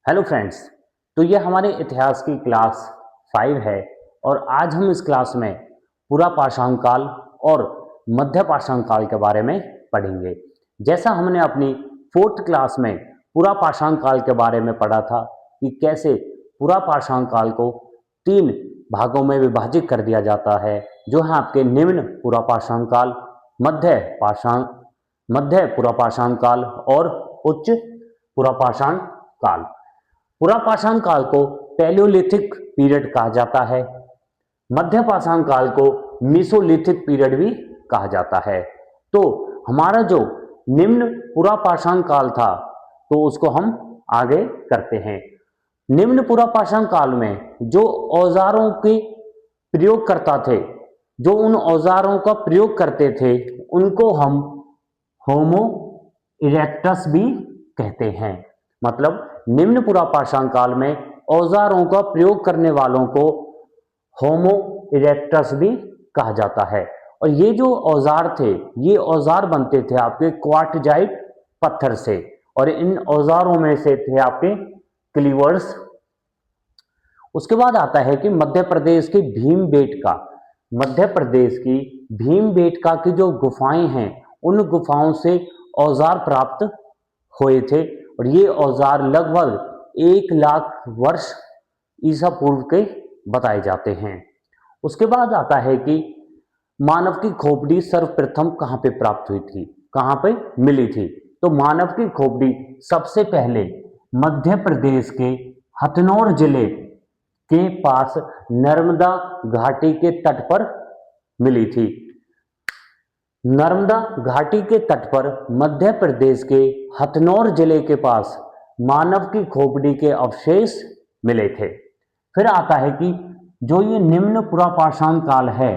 Hello friends. तो ये हमारे इतिहास की क्लास 5 है और आज हम इस क्लास में पूरा पाषाण काल और मध्य पाषाण काल के बारे में पढ़ेंगे। जैसा हमने अपनी 4th क्लास में पूरा पाषाण काल के बारे में पढ़ा था कि कैसे पूरा पाषाण काल को 3 भागों में विभाजित कर दिया जाता है, जो है आपके निम्न पूरा पाषाण काल, मध्य पूरा पाषाण काल और उच्च पूरा पाषाण काल। पूरा पाषाण काल को पैलियोलिथिक पीरियड कहा जाता है। मध्य पाषाण काल को मीसोलिथिक पीरियड भी कहा जाता है। तो हमारा जो निम्न पूरा पाषाण काल था, तो उसको हम आगे करते हैं। निम्न पूरा पाषाण काल में जो औजारों के प्रयोग करता थे, जो उन औजारों का प्रयोग करते थे, उनको हम होमो इरेक्टस भी कहते हैं। मतलब निम्न पूरा पाषाण काल में औजारों का प्रयोग करने वालों को होमो इरेक्टस भी कहा जाता है। और ये जो औजार थे, ये औजार बनते थे आपके क्वार्टजाइट पत्थर से, और इन औजारों में से थे आपके क्लीवर्स। उसके बाद आता है कि मध्य प्रदेश की भीमबेटका, मध्य प्रदेश की भीमबेटका की जो गुफाएं हैं, उन गुफाओं से औजार प्राप्त हुए थे। और ये औजार लगभग 1 लाख वर्ष ईसा पूर्व के बताए जाते हैं। उसके बाद आता है कि मानव की खोपड़ी सर्वप्रथम कहां पे प्राप्त हुई थी, कहां पे मिली थी। तो मानव की खोपड़ी सबसे पहले मध्य प्रदेश के हथनौर जिले के पास नर्मदा घाटी के तट पर मिली थी। नर्मदा घाटी के तट पर मध्य प्रदेश के हथनौर जिले के पास मानव की खोपड़ी के अवशेष मिले थे। फिर आता है कि जो ये निम्न पुरा पाषाण काल है,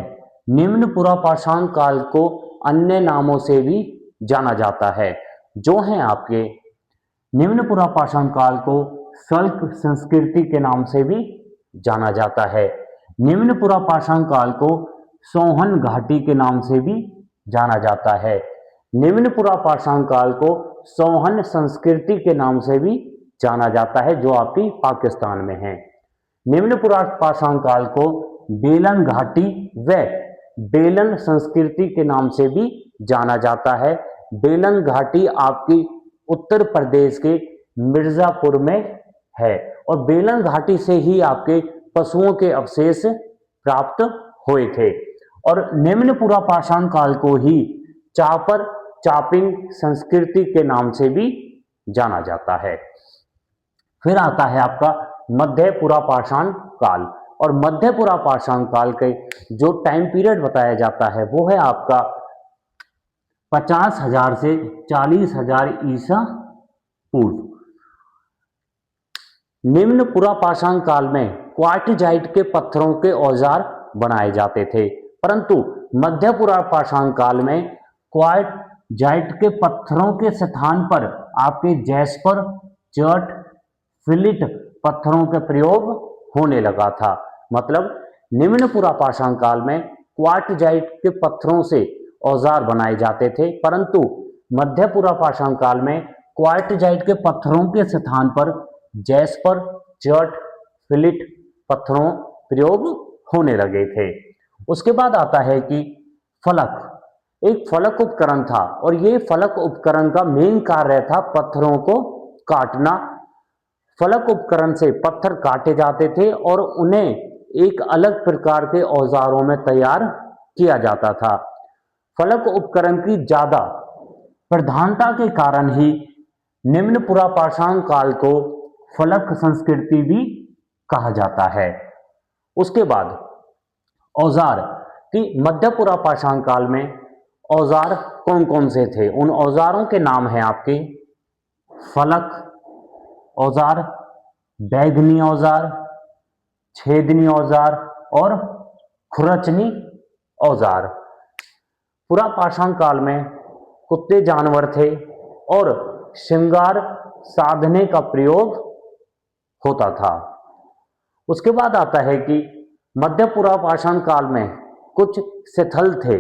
निम्न पुरा पाषाण काल को अन्य नामों से भी जाना जाता है, जो हैं आपके निम्न पुरा पाषाण काल को शल्क संस्कृति के नाम से भी जाना जाता है। निम्न पुरा पाषाण काल को सोहन घाटी के नाम से भी जाना जाता है। निम्न पुरा पाषाण काल को सोहन संस्कृति के नाम से भी जाना जाता है, जो आपकी पाकिस्तान में है। निम्न पुरा पाषाण काल को बेलन घाटी व बेलन संस्कृति के नाम से भी जाना जाता है। बेलन घाटी आपकी उत्तर प्रदेश के मिर्जापुर में है, और बेलन घाटी से ही आपके पशुओं के अवशेष प्राप्त हुए थे। और निम्न पुरा पाषाण काल को ही चापर चापिंग संस्कृति के नाम से भी जाना जाता है। फिर आता है आपका मध्य पुरा पाषाण काल, और मध्य पुरा पाषाण काल के जो टाइम पीरियड बताया जाता है, वो है आपका 50,000 से 40,000 ईसा पूर्व। निम्न पुरा पाषाण काल में क्वार्टजाइट के पत्थरों के औजार बनाए जाते थे, परंतु मध्य पुरा पाषाण काल में क्वार्टजाइट के पत्थरों के स्थान पर आपके जैस्पर, चर्ट, फिलिट पत्थरों के प्रयोग होने लगा था। मतलब निम्न पुरा पाषाण काल में क्वार्टजाइट के पत्थरों से औजार बनाए जाते थे, परंतु मध्य पुरा पाषाण काल में क्वार्टजाइट के पत्थरों के स्थान पर जैस्पर, चर्ट, फिलिट पत्थरों प्रयोग होने लगे थे। उसके बाद आता है कि फलक, एक फलक उपकरण था, और ये फलक उपकरण का मेन कार्य था पत्थरों को काटना। फलक उपकरण से पत्थर काटे जाते थे और उन्हें एक अलग प्रकार के औजारों में तैयार किया जाता था। फलक उपकरण की ज्यादा प्रधानता के कारण ही निम्न पुरा पाषाण काल को फलक संस्कृति भी कहा जाता है। उसके बाद औजार कि मध्य पुरा पाषाण काल में औजार कौन कौन से थे, उन औजारों के नाम हैं आपके फलक औजार, बैगनी औजार, छेदनी औजार और खुरचनी औजार। पुरा पाषाण काल में कुत्ते जानवर थे और श्रृंगार साधने का प्रयोग होता था। उसके बाद आता है कि मध्य पुरा पाषाण काल में कुछ स्थल थे,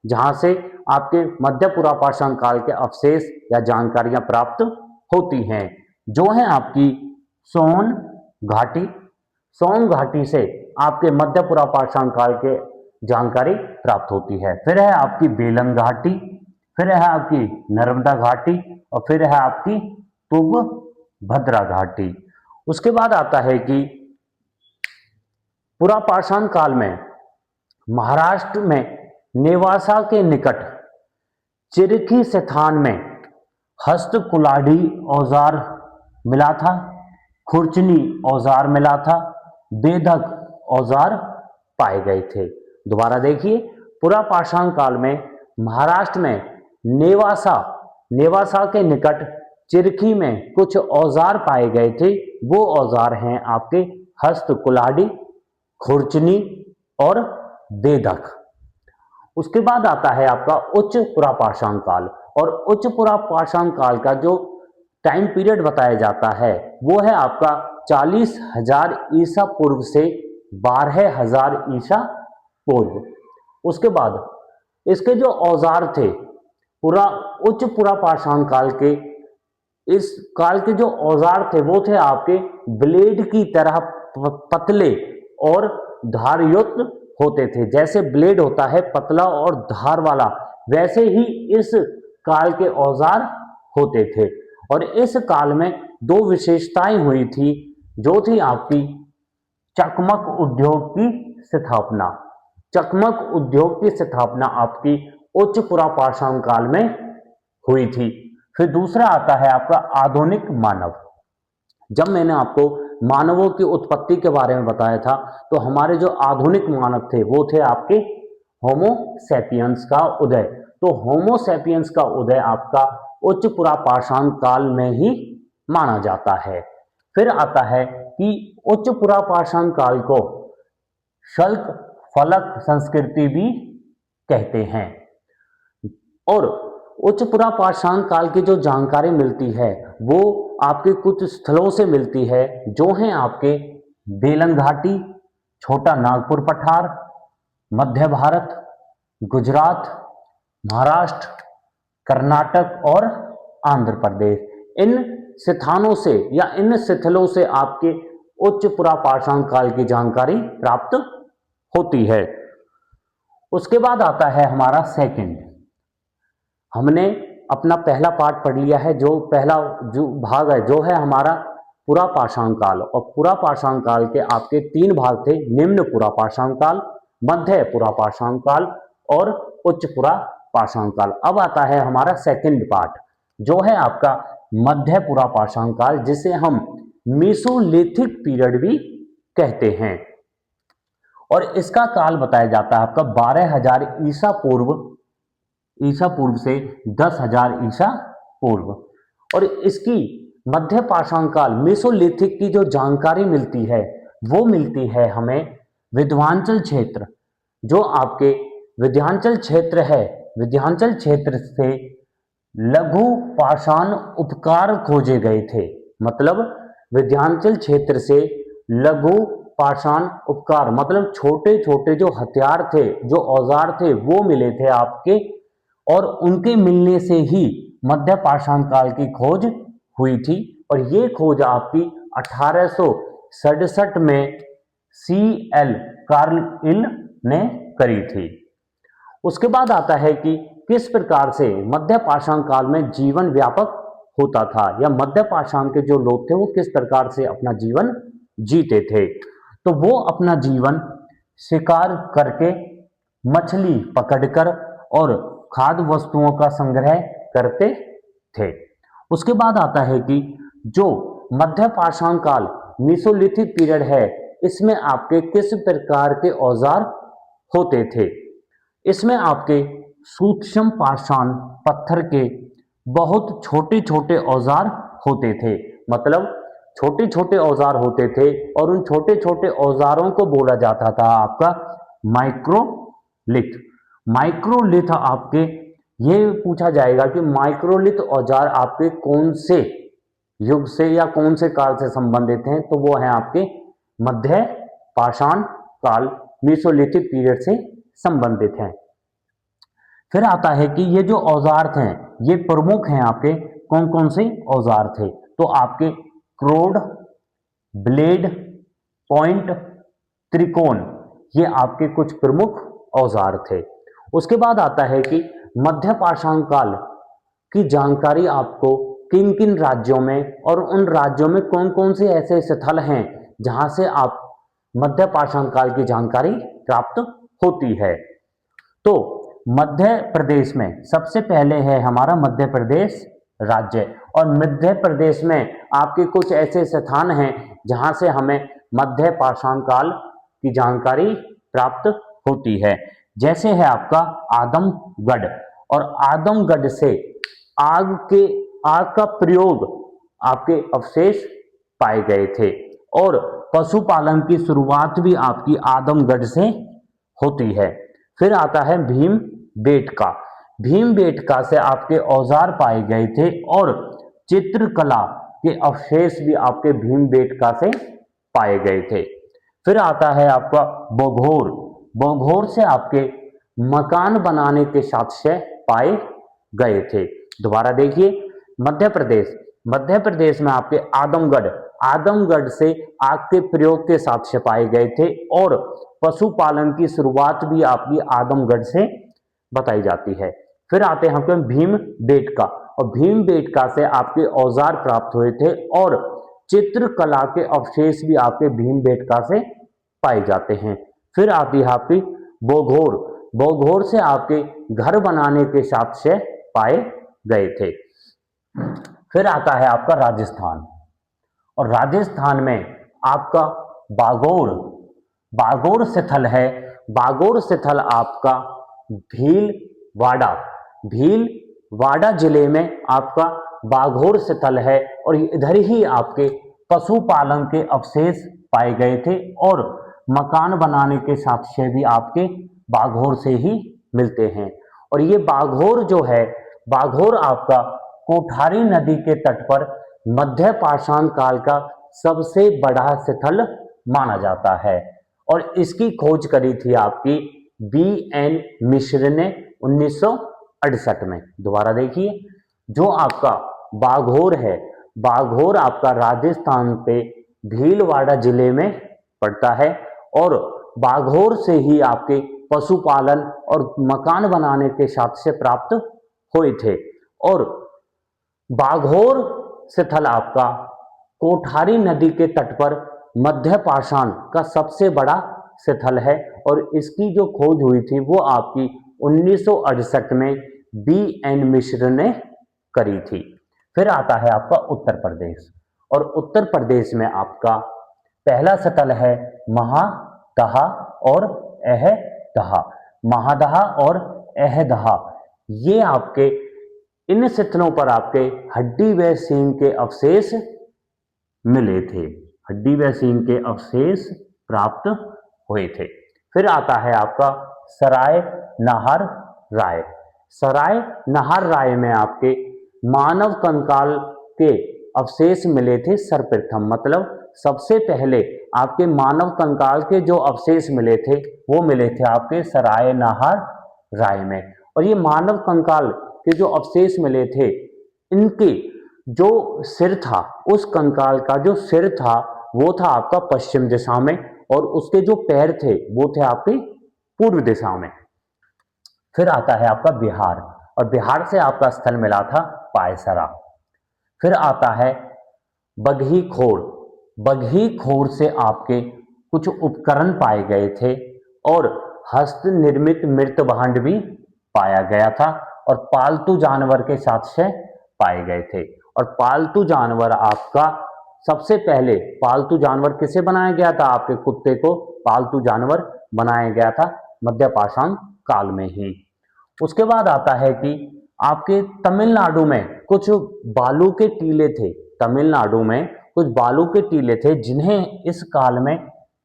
जहां से आपके मध्य पुरा पाषाण काल के अवशेष या जानकारियां प्राप्त होती हैं, जो है आपकी सोन घाटी, सोन घाटी से आपके मध्य पुरा पाषाण काल के जानकारी प्राप्त होती है। फिर है आपकी बेलन घाटी, फिर है आपकी नर्मदा घाटी और फिर है आपकी तुंगभद्रा घाटी। उसके बाद आता है कि पुरा पाषाण काल में महाराष्ट्र में नेवासा के निकट चिरखी स्थान में हस्तकुलाढ़ी औजार मिला था, खुरचनी औजार मिला था, बेधक औजार पाए गए थे। दोबारा देखिए, पुरा पाषाण काल में महाराष्ट्र में नेवासा के निकट चिरखी में कुछ औजार पाए गए थे। वो औजार हैं आपके हस्तकुलाढ़ी, खुरचनी और बेधक। उसके बाद आता है आपका उच्च पुरा पाषाण काल, और उच्च पुरा पाषाण काल का जो टाइम पीरियड बताया जाता है वो है आपका 40,000 ईसा पूर्व से 12,000 ईसा पूर्व। उसके बाद इसके जो औजार थे उच्च पुरा पाषाण काल के, इस काल के जो औजार थे वो थे आपके ब्लेड की तरह पतले और धारयुक्त होते थे। जैसे ब्लेड होता है पतला और धार वाला, वैसे ही इस काल के औजार होते थे। और इस काल में दो विशेषताएं हुई थी, जो थी आपकी चकमक उद्योग की स्थापना। चकमक उद्योग की स्थापना आपकी उच्च पुरा पाषाण काल में हुई थी। फिर दूसरा आता है आपका आधुनिक मानव। जब मैंने आपको मानवों की उत्पत्ति के बारे में बताया था, तो हमारे जो आधुनिक मानव थे वो थे आपके होमो सैपियंस का उदय। तो होमो सैपियंस का उदय आपका उच्च पुरा पाषाण काल में ही माना जाता है। फिर आता है कि उच्च पुरा पाषाण काल को शल्क फलक संस्कृति भी कहते हैं। और उच्च पुरा पाषाण काल की जो जानकारी मिलती है वो आपके कुछ स्थलों से मिलती है, जो हैं आपके बेलन घाटी, छोटा नागपुर पठार, मध्य भारत, गुजरात, महाराष्ट्र, कर्नाटक और आंध्र प्रदेश। इन स्थानों से या इन स्थलों से आपके उच्च पुरा पाषाण काल की जानकारी प्राप्त होती है। उसके बाद आता है हमारा सेकंड। हमने अपना पहला पार्ट पढ़ लिया है, जो पहला जो भाग है जो है हमारा पुरा पाषाण काल, और पुरा पाषाण काल के आपके तीन भाग थे, निम्न पुरा पाषाण काल, मध्य पुरा पाषाण काल और उच्च पुरा पाषाण काल। अब आता है हमारा सेकंड पार्ट, जो है आपका मध्य पुरा पाषाण काल, जिसे हम मेसोलिथिक पीरियड भी कहते हैं। और इसका काल बताया जाता है आपका 12,000 ईसा पूर्व से 10,000 ईसा पूर्व। और इसकी मध्य पाषाण काल मेसोलिथिक की जो जानकारी मिलती है वो मिलती है हमें विंध्याचल क्षेत्र, जो आपके विंध्याचल क्षेत्र है। विंध्याचल क्षेत्र से लघु पाषाण उपकार खोजे गए थे। मतलब विंध्याचल क्षेत्र से लघु पाषाण उपकार मतलब छोटे छोटे जो हथियार थे, जो औजार थे, वो मिले थे आपके, और उनके मिलने से ही मध्य पाषाण काल की खोज हुई थी। और ये खोज आपकी 1867 में C.L. कार्लइल ने करी थी। उसके बाद आता है कि किस प्रकार से मध्य पाषाण काल में जीवन व्यापक होता था, या मध्य पाषाण के जो लोग थे वो किस प्रकार से अपना जीवन जीते थे। तो वो अपना जीवन शिकार करके, मछली पकड़कर और खाद्य वस्तुओं का संग्रह करते थे। उसके बाद आता है कि जो मध्य पाषाण काल मेसोलिथिक पीरियड है, इसमें आपके किस प्रकार के औजार होते थे। इसमें आपके सूक्ष्म पाषाण पत्थर के बहुत छोटे छोटे औजार होते थे। मतलब छोटे छोटे औजार होते थे, और उन छोटे छोटे औजारों को बोला जाता था आपका माइक्रोलिथ। माइक्रोलिथ आपके, ये पूछा जाएगा कि माइक्रोलिथ औजार आपके कौन से युग से या कौन से काल से संबंधित हैं, तो वो है आपके मध्य पाषाण काल मेसोलिथिक पीरियड से संबंधित हैं। फिर आता है कि ये जो औजार थे ये प्रमुख हैं आपके, कौन कौन से औजार थे। तो आपके क्रोड, ब्लेड, पॉइंट, त्रिकोण, ये आपके कुछ प्रमुख औजार थे। उसके बाद आता है कि मध्य पाषाण काल की जानकारी आपको किन किन राज्यों में और उन राज्यों में कौन कौन से ऐसे स्थल हैं जहां से आप मध्य पाषाण काल की जानकारी प्राप्त होती है। तो मध्य प्रदेश में सबसे पहले है हमारा मध्य प्रदेश राज्य, और मध्य प्रदेश में आपके कुछ ऐसे स्थान हैं जहां से हमें मध्य पाषाण काल की जानकारी प्राप्त होती है। जैसे है आपका आदमगढ़, और आदमगढ़ से आग का प्रयोग आपके अवशेष पाए गए थे, और पशुपालन की शुरुआत भी आपकी आदमगढ़ से होती है। फिर आता है भीमबेटका। भीमबेटका से आपके औजार पाए गए थे, और चित्रकला के अवशेष भी आपके भीमबेटका से पाए गए थे। फिर आता है आपका बघोर। बघोर से आपके मकान बनाने के साक्ष्य पाए गए थे। दोबारा देखिए, मध्य प्रदेश में आपके आदमगढ़ से आग के प्रयोग के साक्ष्य पाए गए थे, और पशुपालन की शुरुआत भी आपकी आदमगढ़ से बताई जाती है। फिर आते हैं आपके भीमबेटका, और भीमबेटका से आपके औजार प्राप्त हुए थे, और चित्रकला के अवशेष भी आपके भीमबेटका से पाए जाते हैं। फिर आती है आपकी बघोर। बघोर से आपके घर बनाने के साक्ष्य पाए गए थे। फिर आता है आपका राजस्थान, और राजस्थान में आपका बागोर। बागोर स्थल है, बागोर स्थल आपका भीलवाड़ा जिले में आपका बागोर स्थल है, और इधर ही आपके पशुपालन के अवशेष पाए गए थे, और मकान बनाने के साक्ष्य भी आपके बागोर से ही मिलते हैं। और ये बागोर जो है, बागोर आपका कोठारी नदी के तट पर मध्य पाषाण काल का सबसे बड़ा स्थल माना जाता है, और इसकी खोज करी थी आपकी B.N. मिश्र ने 1968 में। दोबारा देखिए, जो आपका बागोर है, बागोर आपका राजस्थान पे भीलवाड़ा जिले में पड़ता है, और बागोर से ही आपके पशुपालन और मकान बनाने के साक्ष्य प्राप्त हुए थे। और बागोर स्थल आपका कोठारी नदी के तट पर मध्य पाषाण का सबसे बड़ा स्थल है, और इसकी जो खोज हुई थी वो आपकी 1968 में B.N. मिश्र ने करी थी। फिर आता है आपका उत्तर प्रदेश, और उत्तर प्रदेश में आपका पहला स्थल है महादहा और अहदहा। महादहा और अहदहा, ये आपके इन स्थलों पर आपके हड्डी व सींग के अवशेष मिले थे, हड्डी व सींग के अवशेष प्राप्त हुए थे। फिर आता है आपका सराय नाहर राय। सराय नाहर राय में आपके मानव कंकाल के अवशेष मिले थे सर्वप्रथम, मतलब सबसे पहले आपके मानव कंकाल के जो अवशेष मिले थे वो मिले थे आपके सराय नाहर राय में। और ये मानव कंकाल के जो अवशेष मिले थे, इनके जो सिर था, उस कंकाल का जो सिर था वो था आपका पश्चिम दिशा में, और उसके जो पैर थे वो थे आपके पूर्व दिशा में। फिर आता है आपका बिहार, और बिहार से आपका स्थल मिला था पायसरा। फिर आता है बगही खोर। बगही खोर से आपके कुछ उपकरण पाए गए थे, और हस्त निर्मित मृत भांड भी पाया गया था, और पालतू जानवर के साक्ष्य पाए गए थे। और पालतू जानवर आपका सबसे पहले पालतू जानवर किसे बनाया गया था? आपके कुत्ते को पालतू जानवर बनाया गया था मध्य पाषाण काल में ही। उसके बाद आता है कि आपके तमिलनाडु में कुछ बालू के टीले थे। तमिलनाडु में कुछ बालू के टीले थे जिन्हें इस काल में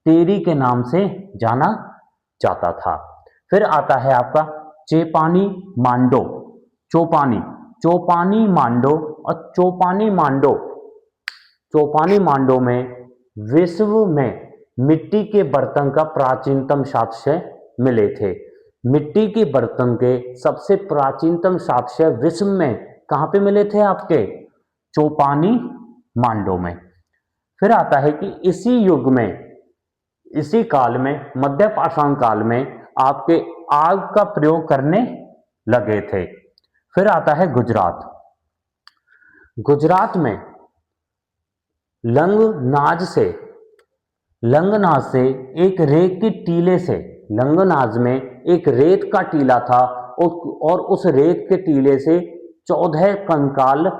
तेरी के नाम से जाना जाता था। फिर आता है आपका चेपानी मांडो, चोपानी मांडो, और चोपानी मांडो में विश्व में मिट्टी के बर्तन का प्राचीनतम साक्ष्य मिले थे। मिट्टी के बर्तन के सबसे प्राचीनतम साक्ष्य विश्व में कहाँ पे मिले थे? आपके चोपानी मांडो में। फिर आता है कि इसी युग में, इसी काल में, मध्य पाषाण काल में आपके आग का प्रयोग करने लगे थे। फिर आता है गुजरात। गुजरात में लंगनाज से, लंगनाज से एक रेत के टीले से, लंगनाज में एक रेत का टीला था और उस रेत के टीले से 14 कंकाल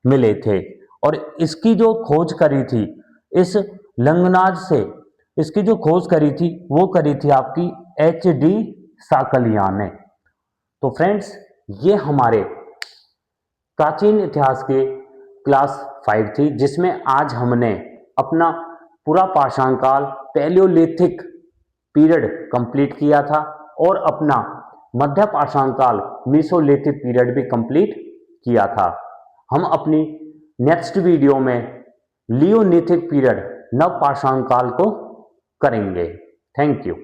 मिले थे। और इसकी जो खोज करी थी, इस लंगनाज से इसकी जो खोज करी थी वो करी थी आपकी HD साकलिया ने। तो फ्रेंड्स, ये हमारे प्राचीन इतिहास के क्लास 5 थी, जिसमें आज हमने अपना पूरा पाषाण काल, पैलियोलिथिक पीरियड कंप्लीट किया था और अपना मध्य पाषाण काल, मीसोलिथिक पीरियड भी कंप्लीट किया था। हम अपनी नेक्स्ट वीडियो में लियोलिथिक पीरियड, नव पाषाण काल को करेंगे। Thank you.